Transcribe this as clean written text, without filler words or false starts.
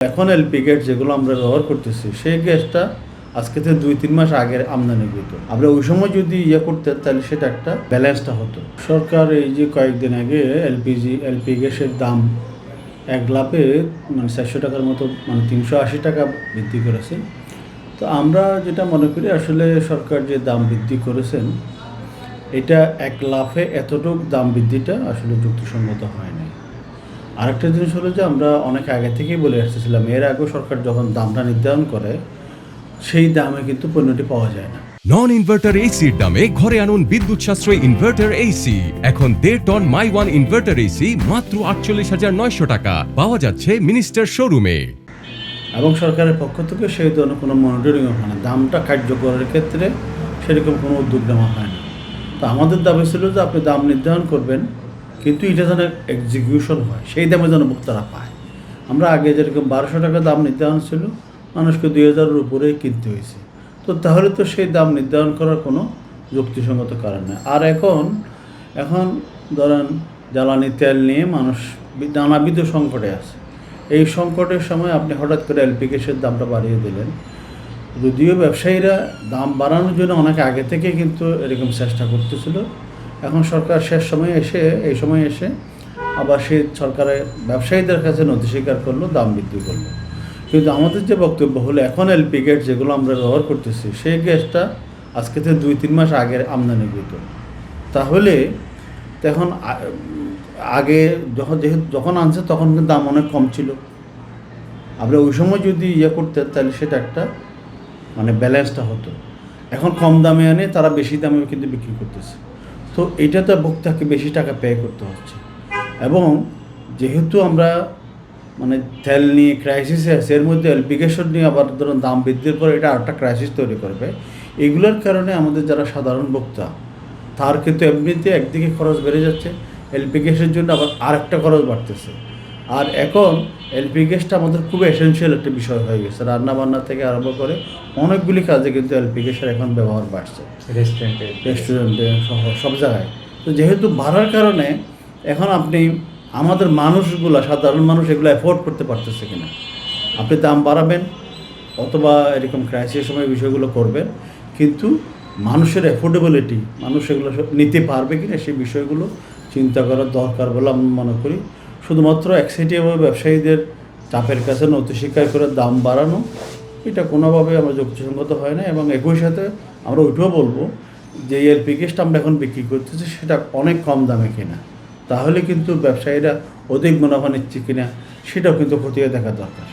এখন LP gas যেগুলো আমরা ব্যবহার করতেছি সেই গ্যাসটা আজকে থেকে 2-3 মাস আগের আমদানিকৃত। আমরা ওই সময় যদি করতেন তাহলে সেটা একটা ব্যালেন্সটা হতো। সরকার এই যে কয়েকদিন আগে এলপি গ্যাসের দাম এক গ্লাপে 400 টাকার মতো 380 টাকা বৃদ্ধি করেছে। তো আমরা যেটা মনে করি আসলে সরকার যে দাম বৃদ্ধি করেছেন এটা এক লাফে এতটুক দাম বৃদ্ধিটা আসলে যুক্তিসঙ্গত হয় নাই। আরেকটা জিনিস হলো যে আমরা অনেক আগে থেকেই বলে আসতেছিলাম, এর আগেও সরকার যখন দামটা নির্ধারণ করে সেই দামে কিন্তু পণ্যটি পাওয়া যায় না। নন ইনভার্টার এসির দামে ঘরে আনুন বিদ্যুৎ সাশ্রয়ী ইনভার্টার এসি। এখন 1.5 ton my one inverter AC মাত্র 48,900 টাকা পাওয়া যাচ্ছে মিনিস্টার শোরুমে। এবং সরকারের পক্ষ থেকে সেই ধরনের কোনো মনিটরিংও হয় না, দামটা কার্যকরের ক্ষেত্রে সেরকম কোনো উদ্যোগ নেওয়া হয় না। তো আমাদের দাবি ছিল যে আপনি দাম নির্ধারণ করবেন, কিন্তু এটা যেন এক্সিকিউশন হয়, সেই দামে যেন ভোক্তারা পায়। আমরা আগে যেরকম 1200 টাকা দাম নির্ধারণ ছিল, মানুষকে 2000-এর উপরেই কিনতে হয়েছে। তো তাহলে তো সেই দাম নির্ধারণ করার কোনো যুক্তিসঙ্গত কারণ নেই। আর এখন ধরেন জ্বালানি তেল নিয়ে মানুষ নানাবিধ সংকটে আছে। এই সংকটের সময় আপনি হঠাৎ করে এলপি গ্যাসের দামটা বাড়িয়ে দিলেন। যদিও ব্যবসায়ীরা দাম বাড়ানোর জন্য অনেক আগে থেকে কিন্তু এরকম চেষ্টা করতেছিল, এখন সরকার এই সময় এসে আবার সেই সরকারের ব্যবসায়ীদের কাছে নথি স্বীকার করলো, দাম বৃদ্ধি করলো। কিন্তু আমাদের যে বক্তব্য হলো, এখন এলপি গ্যাস যেগুলো আমরা ব্যবহার করতেছি সেই গ্যাসটা আজকে থেকে 2-3 মাস আগের আমদানিকৃত। তাহলে এখন আগে যখন আনছে তখন কিন্তু দাম অনেক কম ছিল। আমরা ওই সময় যদি করতেন তাহলে সেটা একটা ব্যালেন্সটা হতো। এখন কম দামে আনে তারা বেশি দামে কিন্তু বিক্রি করতেছে। তো এটা তো ভোক্তাকে বেশি টাকা পে করতে হচ্ছে। এবং যেহেতু আমরা তেল নিয়ে ক্রাইসিসে আছে, এর মধ্যে এলপি গ্যাসের নিয়ে আবার ধরুন দাম বৃদ্ধির পর এটা আরেকটা ক্রাইসিস তৈরি করবে। এগুলোর কারণে আমাদের যারা সাধারণ ভোক্তা তার কিন্তু এমনিতে একদিকে খরচ বেড়ে যাচ্ছে, এলপি গ্যাসের জন্য আবার আরেকটা খরচ বাড়তেছে। আর এখন এলপি গ্যাসটা আমাদের খুব এসেনশিয়াল একটা বিষয় হয়ে গেছে, রান্নাবান্না থেকে আরম্ভ করে অনেকগুলি কাজে কিন্তু এলপি গ্যাসের এখন ব্যবহার বাড়ছে, রেস্টুরেন্টে সব জায়গায়। তো যেহেতু বাড়ার কারণে এখন আপনি আমাদের সাধারণ মানুষ এগুলো অ্যাফোর্ড করতে পারতেছে কিনা, আপনি দাম বাড়াবেন অথবা এরকম ক্রাইসিসের সময় বিষয়গুলো করবেন, কিন্তু মানুষের অ্যাফোর্ডেবিলিটি, মানুষ এগুলো নিতে পারবে কিনা সেই বিষয়গুলো চিন্তা করার দরকার বলে আমি মনে করি। শুধুমাত্র একসাইটিভাবে ব্যবসায়ীদের চাপের কাছে নথি স্বীকার করে দাম বাড়ানো এটা কোনোভাবে আমার যুক্তিসঙ্গত হয় না। এবং একই সাথে আমরা ওইটাও বলবো যে এলপি গ্যাসটা আমরা এখন বিক্রি করতেছি সেটা অনেক কম দামে কিনা, তাহলে কিন্তু ব্যবসায়ীরা অধিক মুনাফা নিচ্ছে কিনা সেটাও কিন্তু খতিয়ে দেখা দরকার।